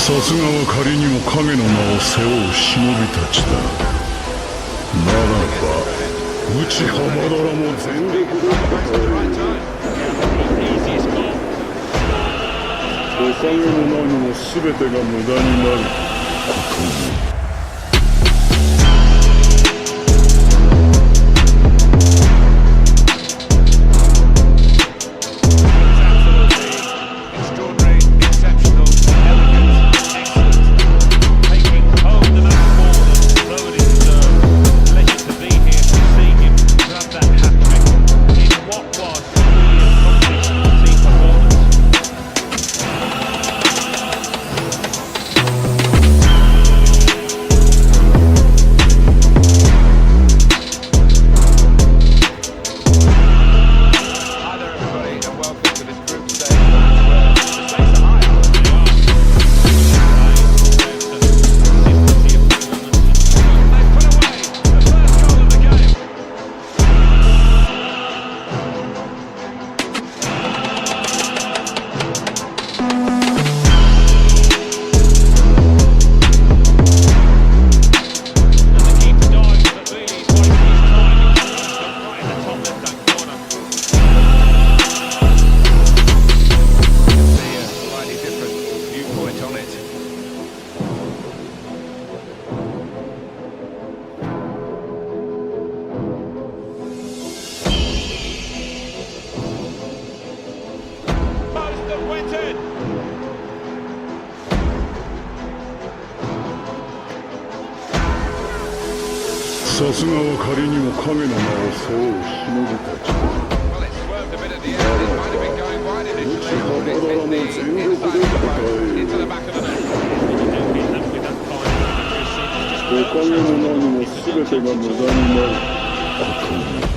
さすがは仮にも影の名を背負う忍びたちだ。ならば内浜田らも全力で戦え。おかげの名にも全てが無駄になることも。さすがは仮にも影の名を背負う忍びたちだ。内浜田らも全力で戦え。おかげの名にも全てが無駄になることも。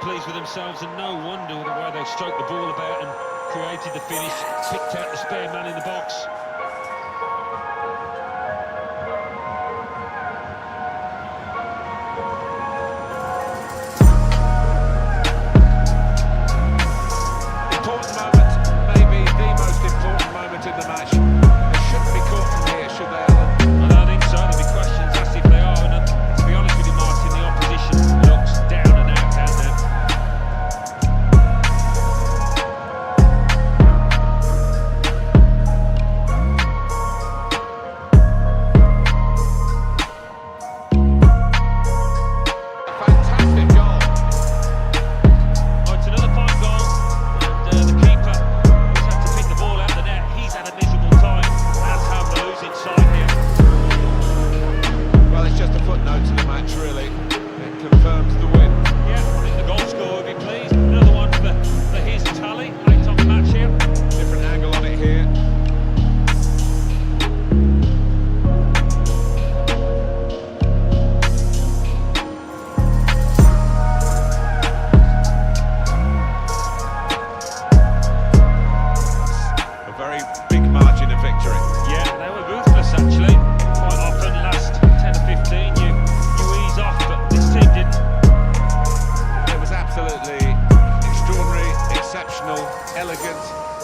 Pleased with themselves, and no wonder the way they stroked the ball about and created the finish, picked out the spare man in the box. Important moment, maybe the most important moment in the match. They shouldn't be caught from here, should they, Alan? I don't think so. There'll be questions asked if they are, and to be honest with you, Martin, the opposition looks down and out down there.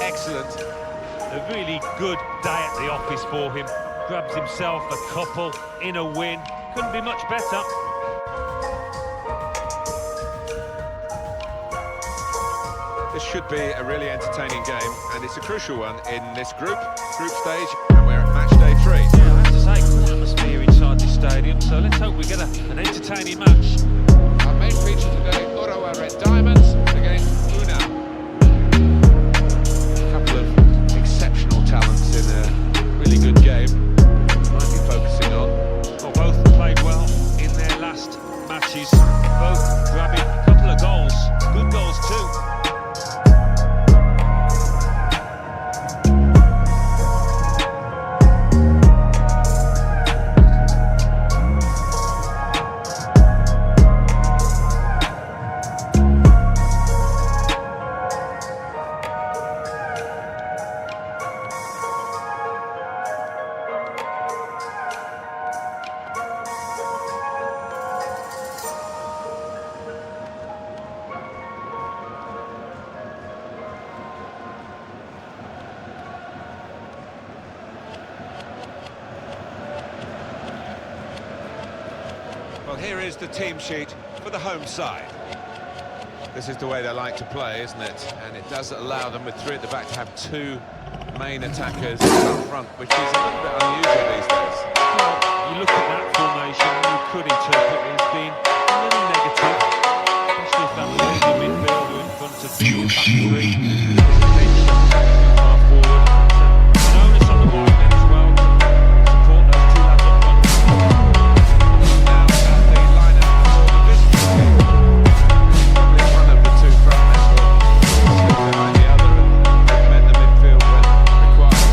Excellent. A really good day at the office for him. Grabs himself a couple in a win. Couldn't be much better. This should be a really entertaining game, and it's a crucial one in this group stage, and we're at match day 3. Yeah, I have to say, good atmosphere inside this stadium, so let's hope we get an entertaining match. Our main feature today, Urawa Red Diamond. here is the team sheet for the home side. This is the way they like to play, isn't it? And it does allow them, with three at the back, to have two main attackers up front, which is a little bit unusual these days. Well, you look at that formation, you could interpret it as being a little negative, especially if that leading midfielder in front of the back three. Far forward. An onus on the wide men as well to support those two lads up front. Now at the line-up for the visiting team. Probably one of the two front men will slip behind the other and mend the midfield when required.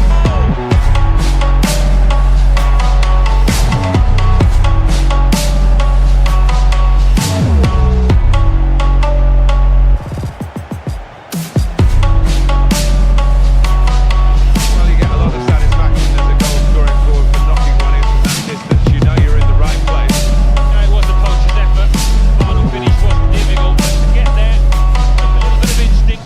Well, you get a lot of satisfaction as a goal scoring forward for knocking one in from that distance. You know you're in the right place. Yeah, it was a poacher's effort. Final finish wasn't difficult, but to get there, took a little bit of instinct.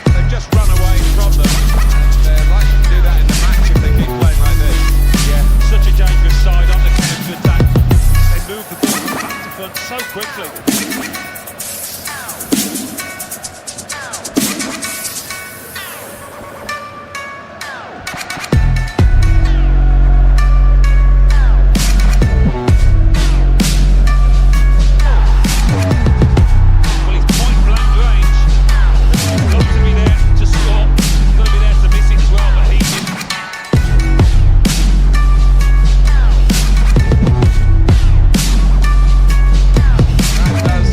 They've just run away from them, and they're likely to do that in the match if they keep playing like this. Yeah, such a dangerous side on the counter attack. They move the ball from back to front so quickly. Well, he's point blank range. He's got to be there to score. He's got to be there to miss it as well, but he didn't. That does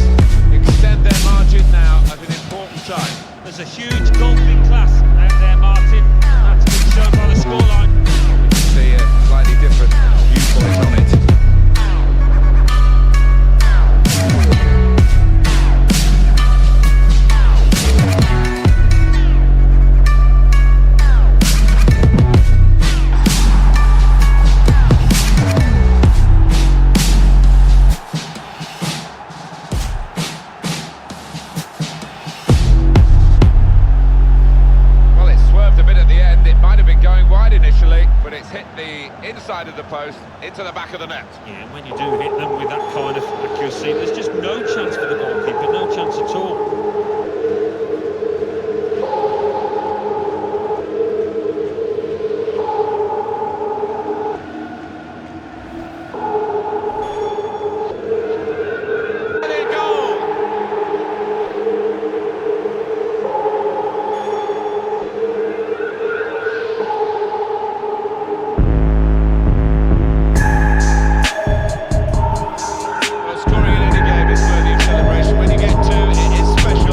extend their margin now at an important time. There's a huge golfing class out there, Martin. That's been shown by the scoreline. We can see a slightly different viewpoint on it. Well, it swerved a bit at the end. It might have been going wide initially, but it's hit the inside of the post into the back of the net. Yeah, and when you do hit them with that kind of accuracy, there's just no chance for the goalkeeper, no chance at all. And a goal! Well, scoring in any game is worthy of celebration. When you get two, it is special.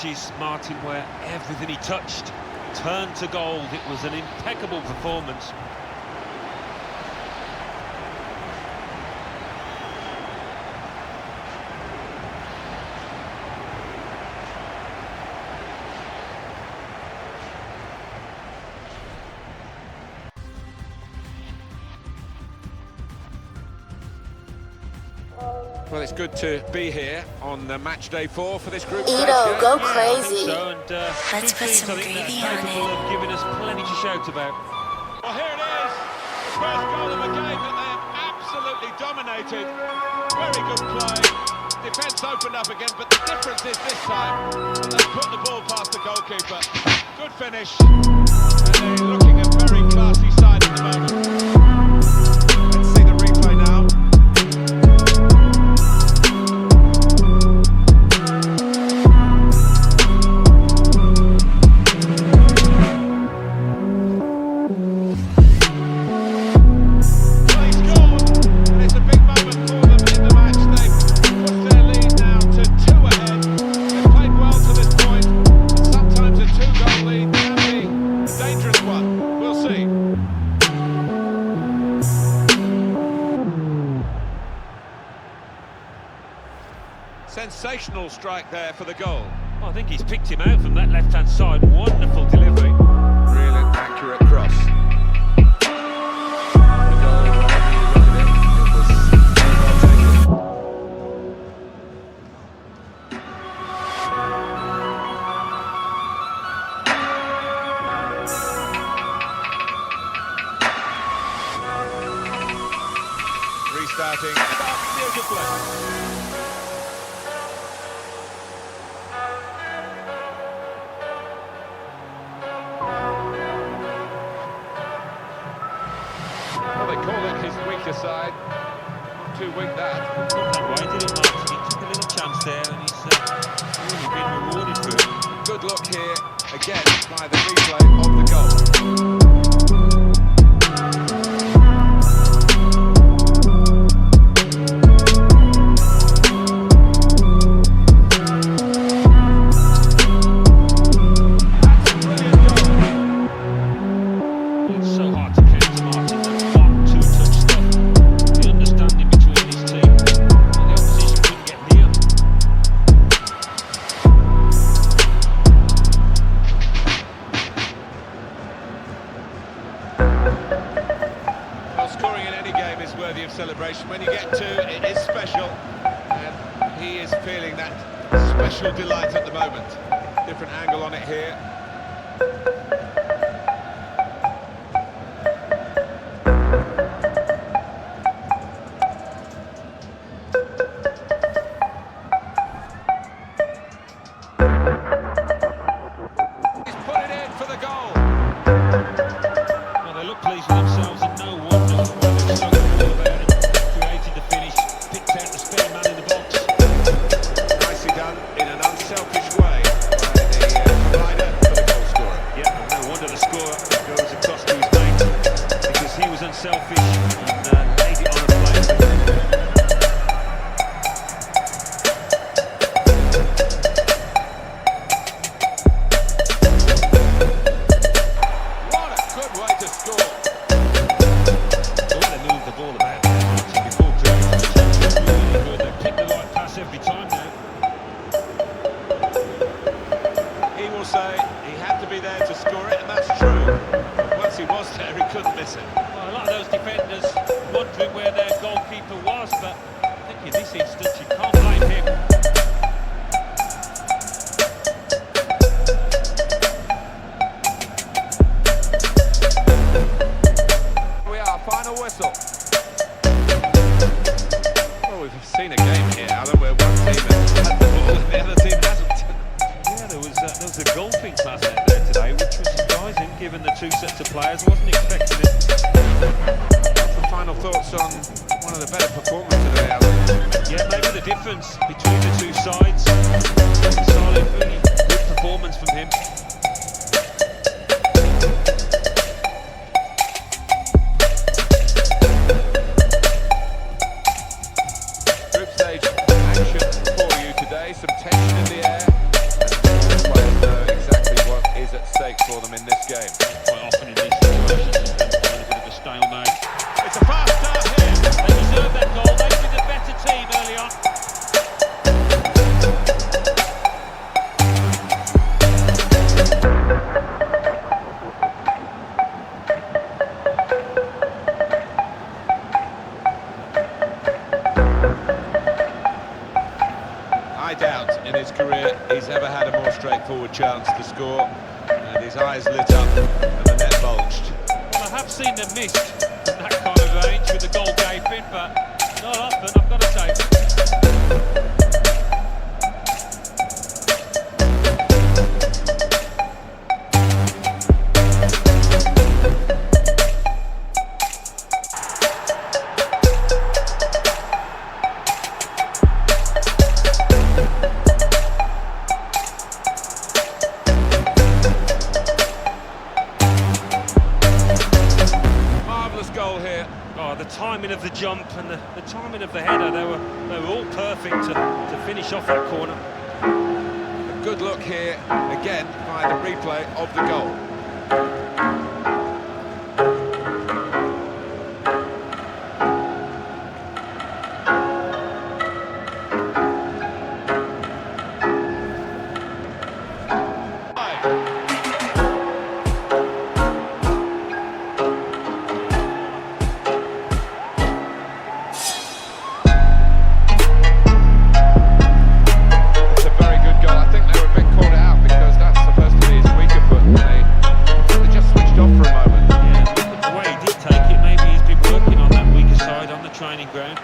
matches, Martin, where everything he touched turned to gold. It was an impeccable performance. Well, it's good to be here on match day 4 for this group. Ito, stage go game. crazy. So, and Let's two put teams, some I think, that gravy are on capable it. of giving us plenty to shout about. Well, here it is. The first goal of a game that they have absolutely dominated. Very good play. Defence opened up again, but the difference is this time they put the ball past the goalkeeper. Good finish. And they're looking a very classy side at the moment. Let's see the replay now. Sensational strike there for the goal. I think he's picked him out from that left-hand side. Wonderful delivery. Really accurate cross. The goal, wherever you look at it, was well taken. Restarting. Beautifully. They call it his weaker side. Not too weak, that. Not that way, did it, Martin? He took a little chance there, and he's really been rewarded for it. Good look here, again, by the replay of the goal. It's so hard to counter, Martin. That 1-2 touch stuff. The understanding between his team and the opposition couldn't get near. Well, scoring in any game is worthy of celebration. When you get 2, it is special. And he is feeling that special delight at the moment. Different angle on it here. He's put it in for the goal. Well, they look pleased with themselves, and no wonder when they've sung all about it. Created the finish, picked out the spare man in the box. Nicely done in an unselfish way by the provider for the goal scorer. Yeah, and no wonder the scorer goes across to his mate, because he was unselfish and laid it on a plate. What a good way to score. The way they moved the ball about there, Martin, before creating the chance was really good. They picked the right pass every time now. He will say he had to be there to score it, and that's true. Once he was there, he couldn't miss it. Well, a lot of those defenders wondering where their goalkeeper was, but I think in this instance you can't blame him. We are, final whistle. Well, we've seen a game here, Alan, where one team has had the ball and the other team hasn't. Yeah, there was a golfing class out there today, which was surprising given the two sets of players. Wasn't expecting it. Some final thoughts on one of the better performances today, Alan. Yeah, maybe the difference between the two sides. Solid, really good performance from him. Group stage action for you today. Some tension in the air. straightforward chance to score, and his eyes lit up and the net bulged. Well, I have seen them missed from that kind of range with the goal gaping, but not often, I've got to say. Goal here. Oh, the timing of the jump and the timing of the header, they were all perfect to finish off that corner. A good look here, again, by the replay of the goal. Training ground.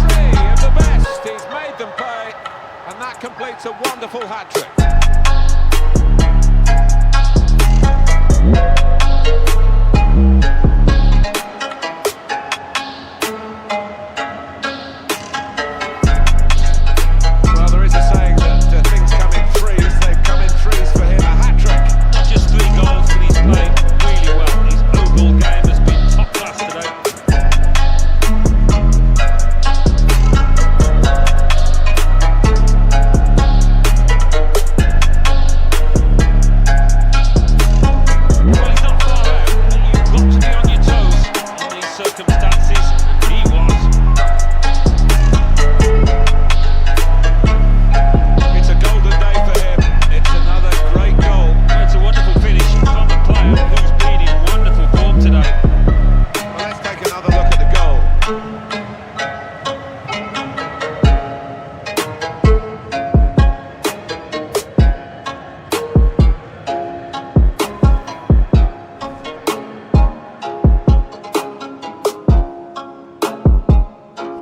Three of the best, he's made them pay, and that completes a wonderful hat-trick.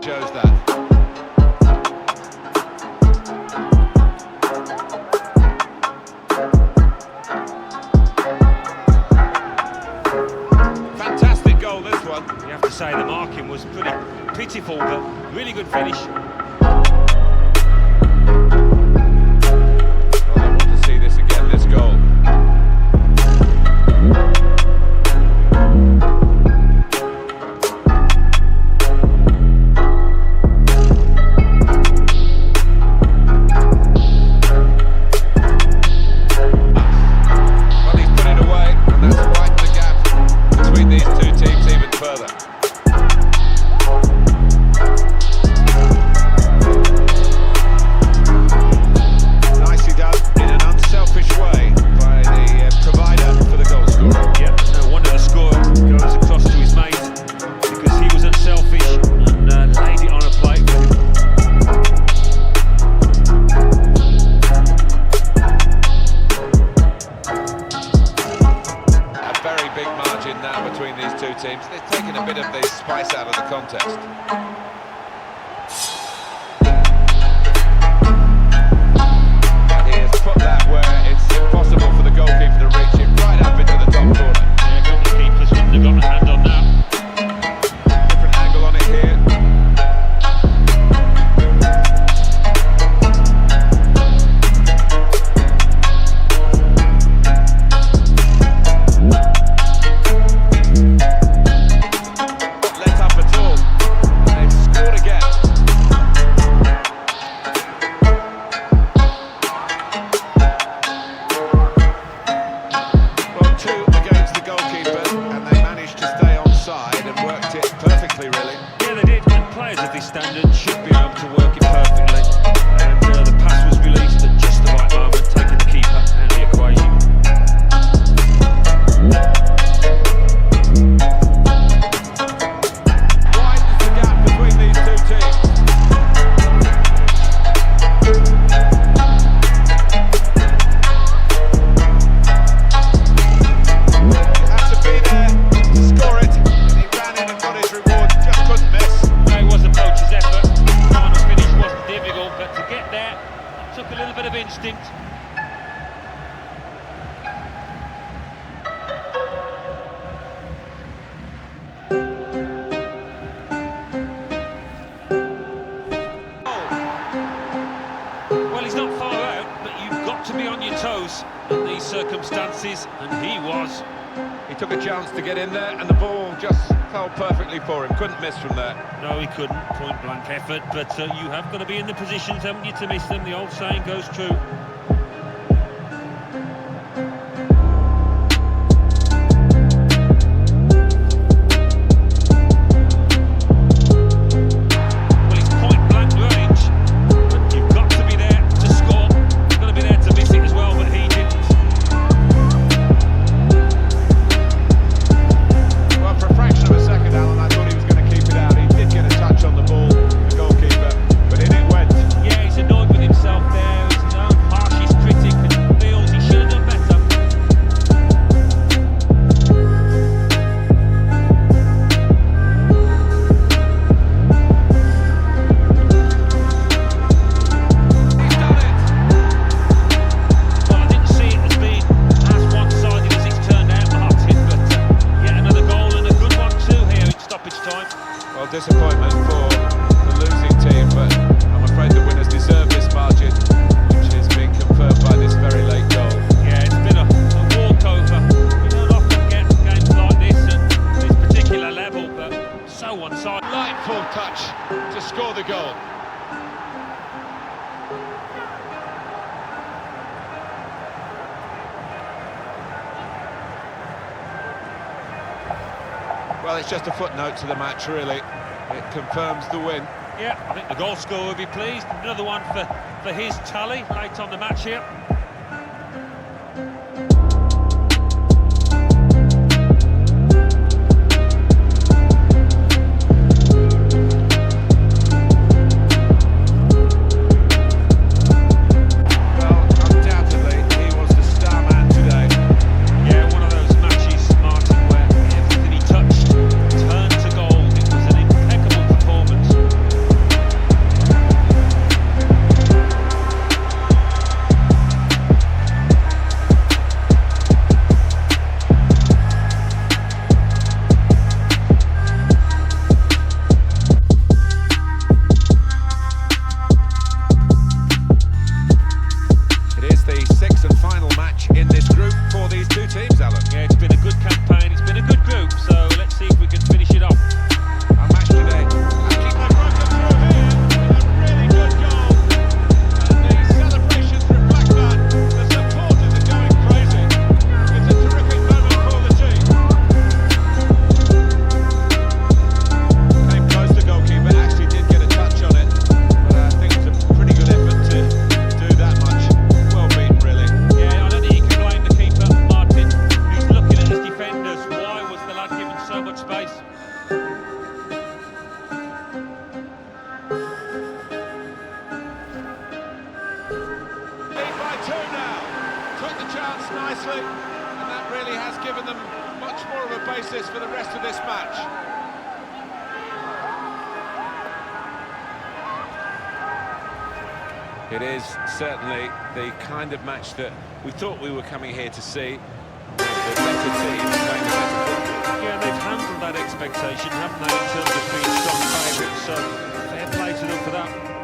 Shows that. Fantastic goal, this one. You have to say the marking was pretty pitiful, but really good finish. Well, I want to see this again, this goal. Now between these two teams, they're taking a bit of the spice out of the contest. And he has put that where it's impossible for the goalkeeper to reach it, right up into the top corner. Yeah, goalkeepers wouldn't have got a hand on that. Different angle on it here. Let up at all. They've circumstances, and he was. He took a chance to get in there, and the ball just fell perfectly for him. Couldn't miss from there. No, he couldn't. Point blank effort, but you have got to be in the positions, haven't you, to miss them? The old saying goes true. Well, disappointment for the losing team, but I'm afraid the winners deserve this margin, which is being confirmed by this very late goal. Yeah, it's been a walkover. You don't often get games like this at this particular level, but so one-sided. Delightful touch to score the goal. Well, it's just a footnote to the match, really. It confirms the win. Yeah, I think the goal scorer will be pleased. Another one for his tally late on the match here. Nicely, and that really has given them much more of a basis for the rest of this match. It is certainly the kind of match that we thought we were coming here to see. The better team playing the better football. Yeah, they've handled that expectation, haven't they, in terms of being strong favourites, so fair play to them for that.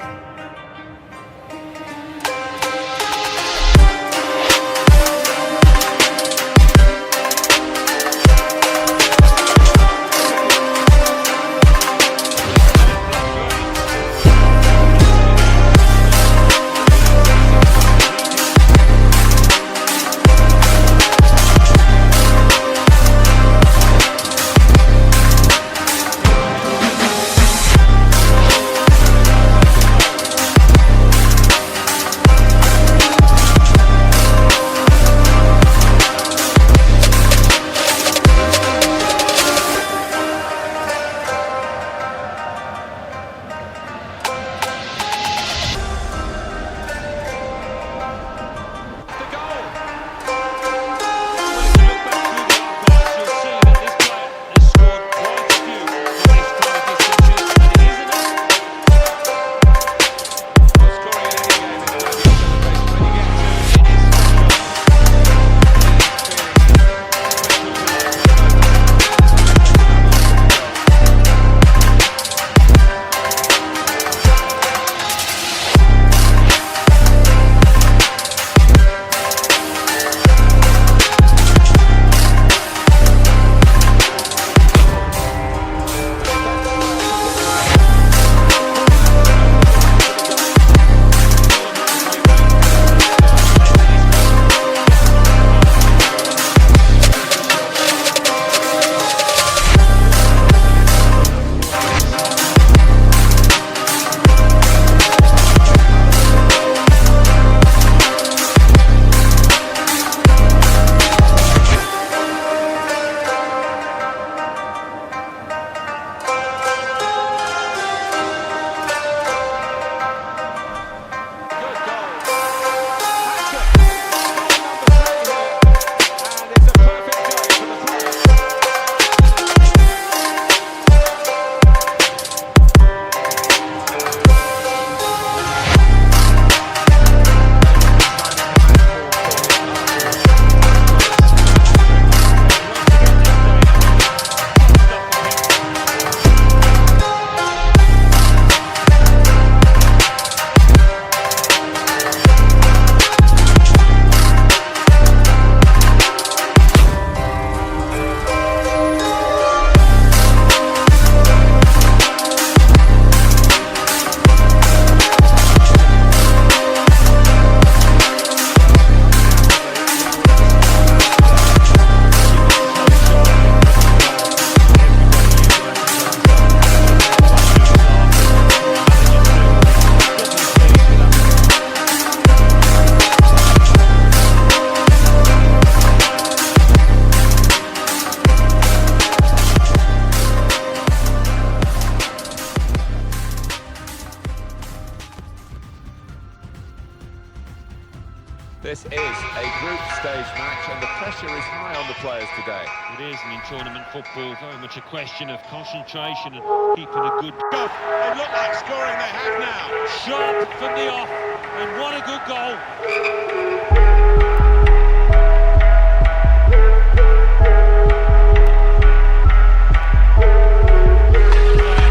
pressure is high on the players today. It is, and in tournament football, very much a question of concentration and keeping a good God, they look like scoring, they have now. shot from the off, and what a good goal.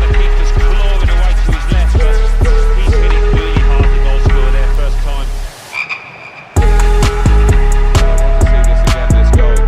The keeper's clawing away to his left, but he's hit it really hard, the goal scorer there, first time. I want to see this again, this goal.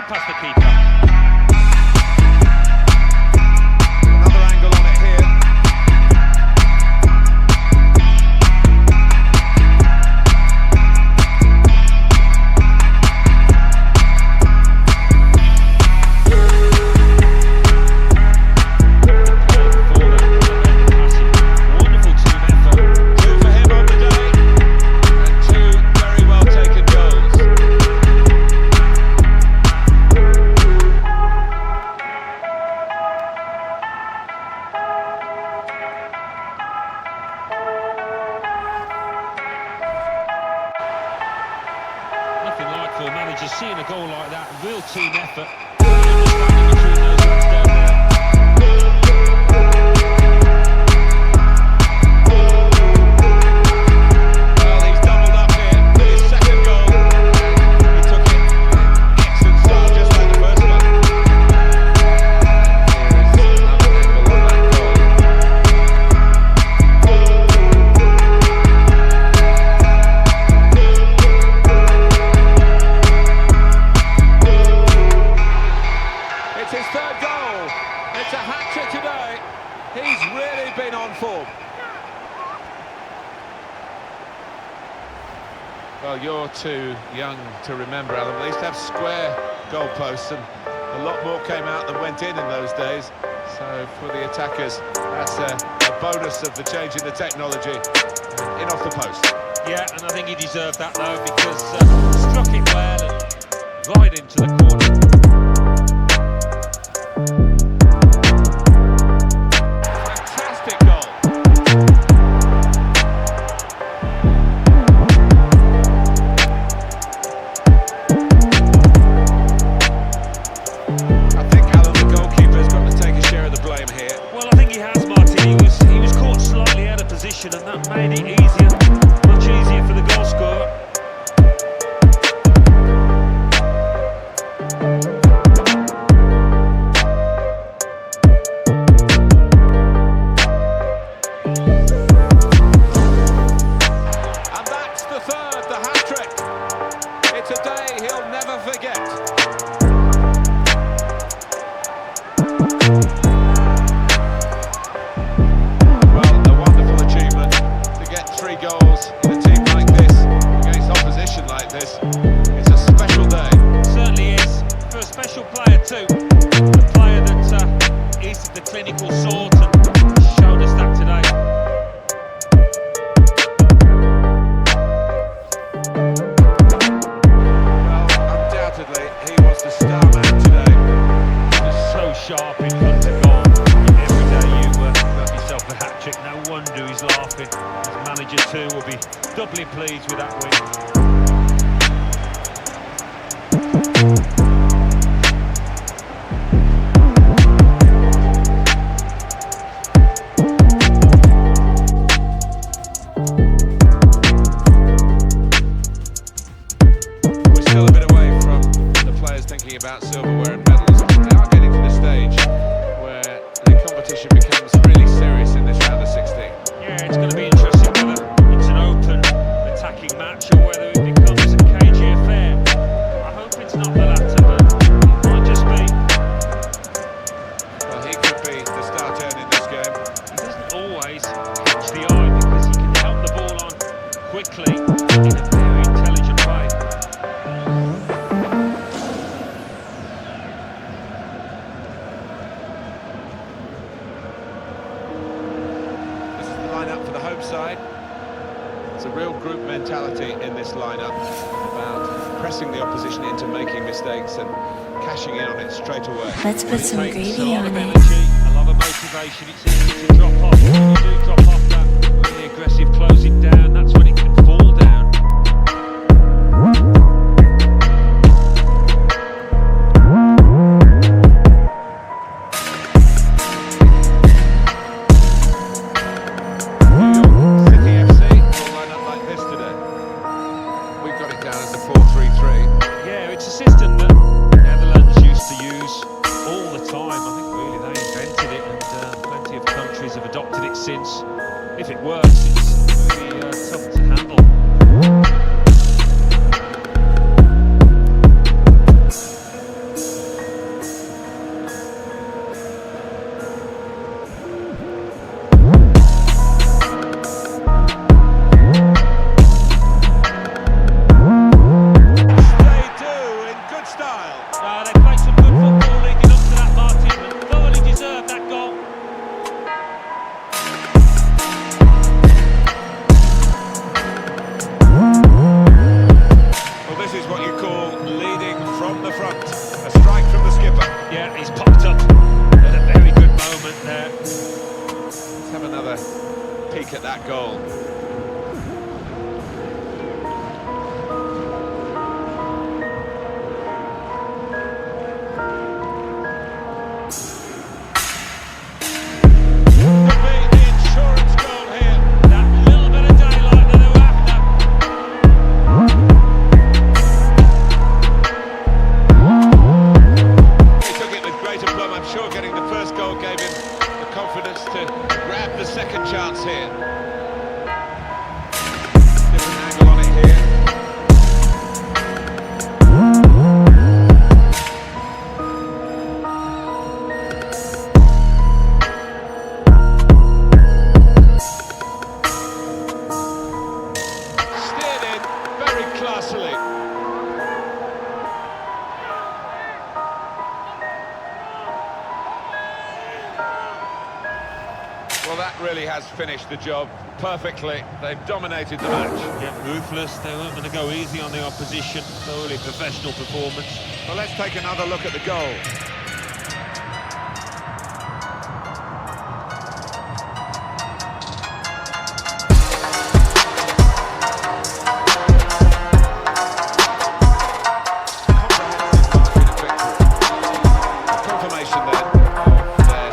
Past the keeper. Another angle on it here. Wonderful team effort. 2 for him on the day, and 2 very well taken goals. Nothing like for a manager seeing a goal like that, real team effort. Great understanding between those lads down there. Well, he's doubled up here with his second goal. He took it in excellent style, just like the first one. Here is another angle on that goal. It's his third goal. It's a hat-trick today. He's really been on form. Well, you're too young to remember, Alan. They used to have square goalposts, and a lot more came out than went in those days. So for the attackers, that's a bonus of the change in the technology. In off the post. Yeah, and I think he deserved that though, because struck it well and right into the corner. Fantastic goal. I think, Alan, the goalkeeper's got to take a share of the blame here. Well, I think he has, Martin. He was caught slightly out of position, and that made it easier, much easier for the goal scorer. And that's the third, the hat-trick. It's a day he'll never forget. Well, a wonderful achievement to get 3 goals in a team like this, against opposition like this. It's a special day. Certainly is, for a special player too. A player that is the clinical sort and showed us that today. Well, undoubtedly, he was the star man today. Just so sharp in front of goal. Every day you got yourself a hat-trick, no wonder he's laughing. His manager too will be doubly pleased with that win. We're still a bit away from the players thinking about silverware and medals. They are getting to the stage where the competition becomes really serious in this round of 16. Yeah, it's going to be interesting whether it's an open attacking match or whether it becomes a cagey affair. I hope it's not the latter, but it might just be. Well, he could be the star turn in this game. in a very intelligent way. This is the lineup for the home side. It's a real group mentality in this lineup about pressing the opposition into making mistakes and cashing in on it straight away. Let's put some Takes a gravy lot on of it. energy, a lot of motivation. It's easy to drop off. When you do drop off that really aggressive closing down, that's when it can fall down. City FC will line up like this today. We've got it down as a 4-3-3. Yeah, it's a system that the Netherlands used to use all the time. I think really they invented it, and plenty of countries have adopted it since. If it works, it's really tough to handle. They do in good style. They played some good football leading up to that, Martin, and thoroughly deserved that goal. Well, this is what you call leading from the front. A strike from the skipper. Yeah, he's popped up at a very good moment there. Let's have another peek at that goal. Could be the insurance goal here. That little bit of daylight that they were after. He took it with great aplomb. I'm sure getting the first goal gave him the confidence to grab the second chance here. Different angle on it here. Steered in very classily. Well, that really has finished the job perfectly. They've dominated the match. Yeah, ruthless. They weren't going to go easy on the opposition. Thoroughly professional performance. Well, let's take another look at the goal. Confirmation then of their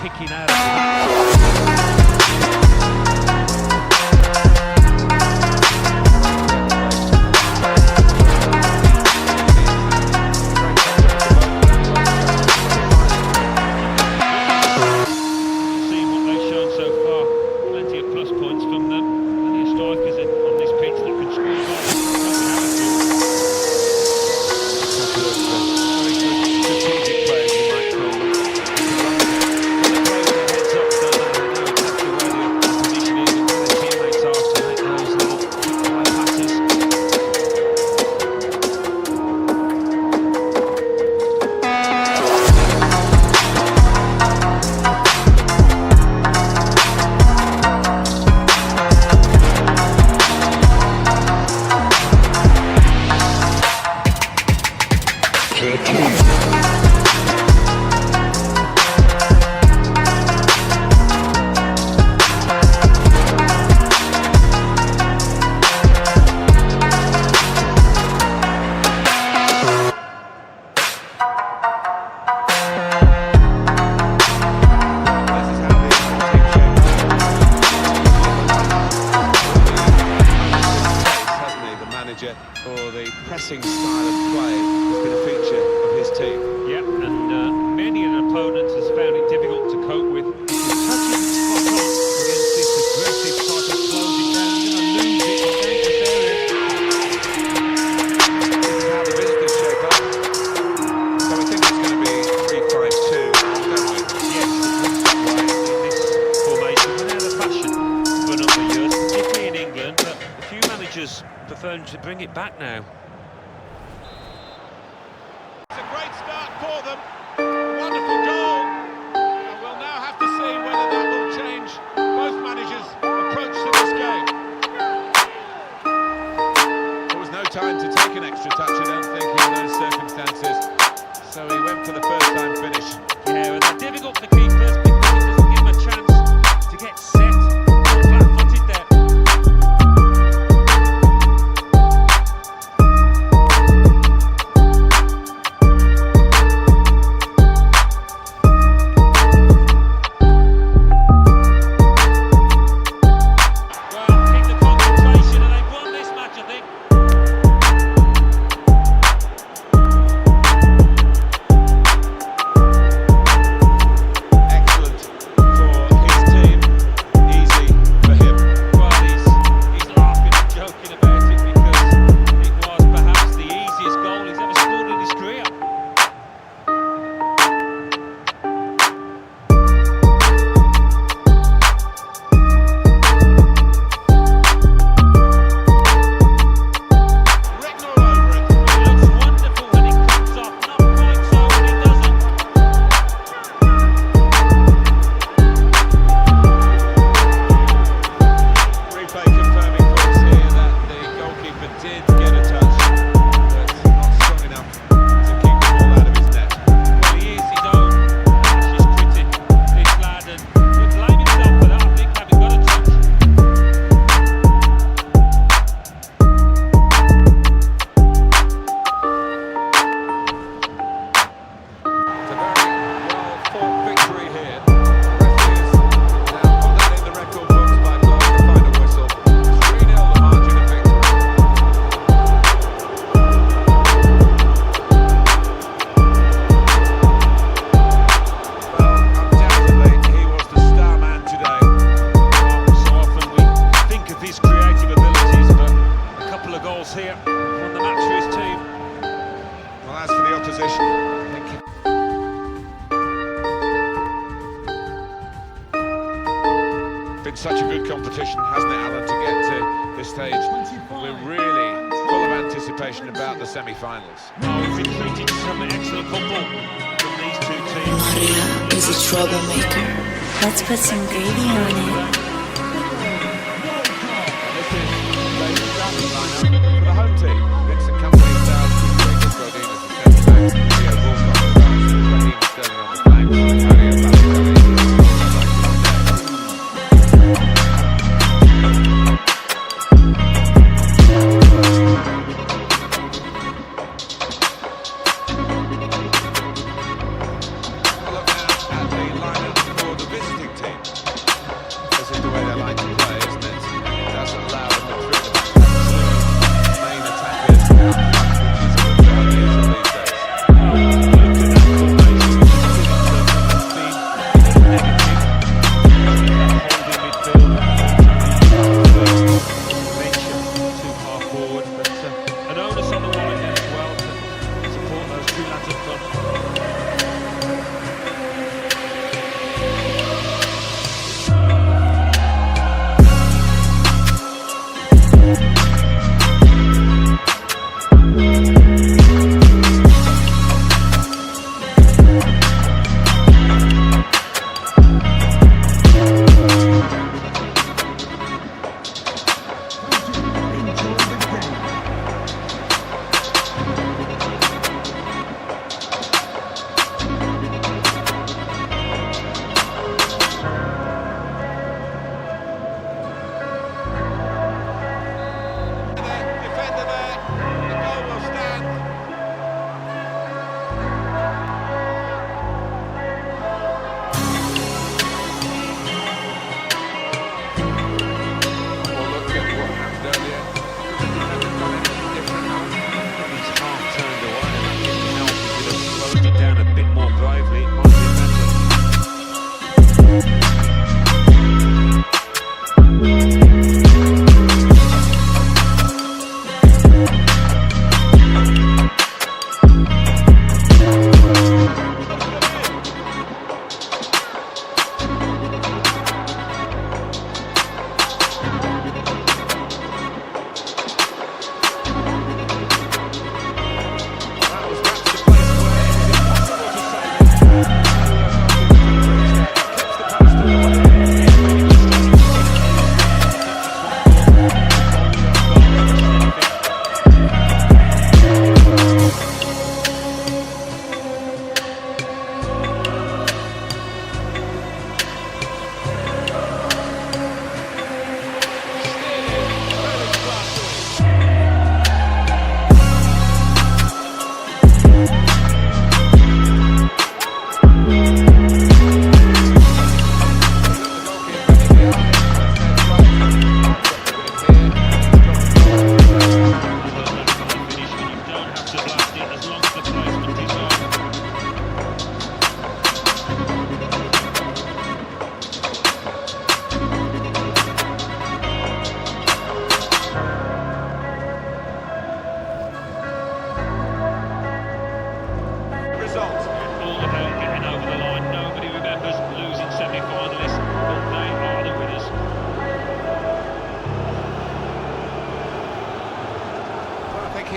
Picking out. Seeing what they've shown so far, plenty of plus points from them. Plenty of strikers on this pitch that can score goals. Very good strategic players, you might call them. When they play with their heads up, don't they? They know exactly where the opposition is and where their teammates are to make those little quick passes. For the pressing style of play has been a feature of his team. Yep, and many an opponent has found it difficult to cope with. If you touch it spot on against this aggressive type of closing down, you're going to lose it in dangerous areas. phone to bring it back now. It's a great start for them. Wonderful goal. And we'll now have to see whether that will change both managers' approach to this game. There was no time to take an extra touch, I don't think, in those circumstances. So he went for the first-time finish. Yeah, well, they're difficult for keepers because it doesn't give them a chance to get set. Flat-footed there. Here from the match for his team. Well, as for the opposition, I think it's been such a good competition, hasn't it, Alan, to get to this stage? We're really full of anticipation about the semi-finals. Oh, we've been treated to some excellent football from these two teams. Maria is a troublemaker. Let's put some gravy on it. This is the starting lineup for the home team. Vincent Company starts with Jacob Godin as the centre back. Theo Walcott starts with Raheem Sterling on the flank. Mario Balotelli look now at the lineup for the visiting team. This is the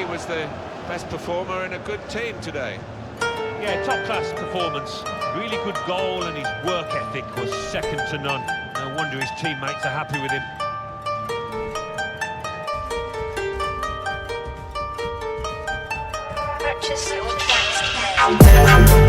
was the best performer in a good team today. Yeah, top-class performance. Really good goal, and his work ethic was second to none. No wonder his teammates are happy with him. Purchase your tracks today.